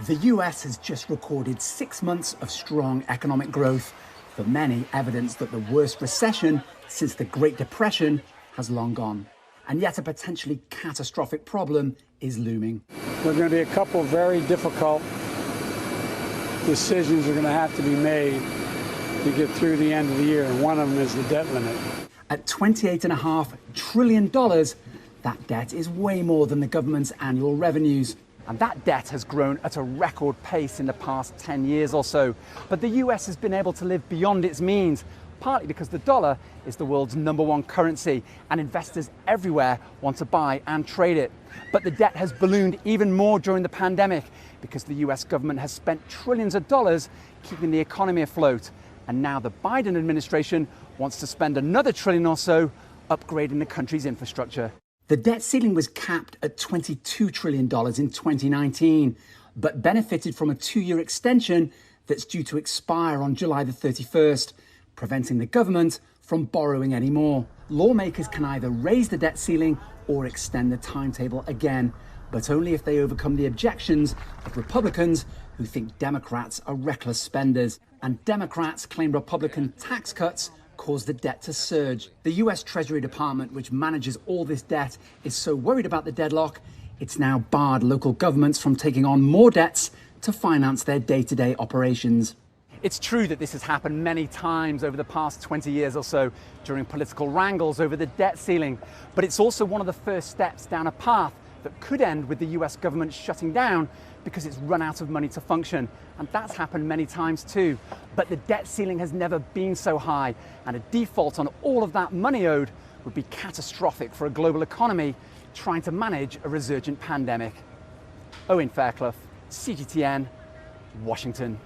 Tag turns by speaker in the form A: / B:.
A: The US has just recorded 6 months of strong economic growth, for many evidence that the worst recession since the Great Depression has long gone. And yet a potentially catastrophic problem is looming.
B: There are going to be a couple of very difficult decisions that are going to have to be made to get through the end of the year, and one of them is the debt limit.
A: At $28.5 trillion, that debt is way more than the government's annual revenues. And that debt has grown at a record pace in the past 10 years or so. But the US has been able to live beyond its means, partly because the dollar is the world's #1 currency and investors everywhere want to buy and trade it. But the debt has ballooned even more during the pandemic because the US government has spent trillions of dollars keeping the economy afloat. And now the Biden administration wants to spend another trillion or so upgrading the country's infrastructure. The debt ceiling was capped at $22 trillion in 2019, but benefited from a 2-year extension that's due to expire on July the 31st, preventing the government from borrowing any more. Lawmakers can either raise the debt ceiling or extend the timetable again, but only if they overcome the objections of Republicans who think Democrats are reckless spenders. And Democrats claim Republican tax cuts caused the debt to surge. The US Treasury Department, which manages all this debt, is so worried about the deadlock, it's now barred local governments from taking on more debts to finance their day-to-day operations. It's true that this has happened many times over the past 20 years or so during political wrangles over the debt ceiling, but it's also one of the first steps down a path that could end with the US government shutting down because it's run out of money to function. And that's happened many times too. But the debt ceiling has never been so high, and a default on all of that money owed would be catastrophic for a global economy trying to manage a resurgent pandemic. Owen Fairclough, CGTN, Washington.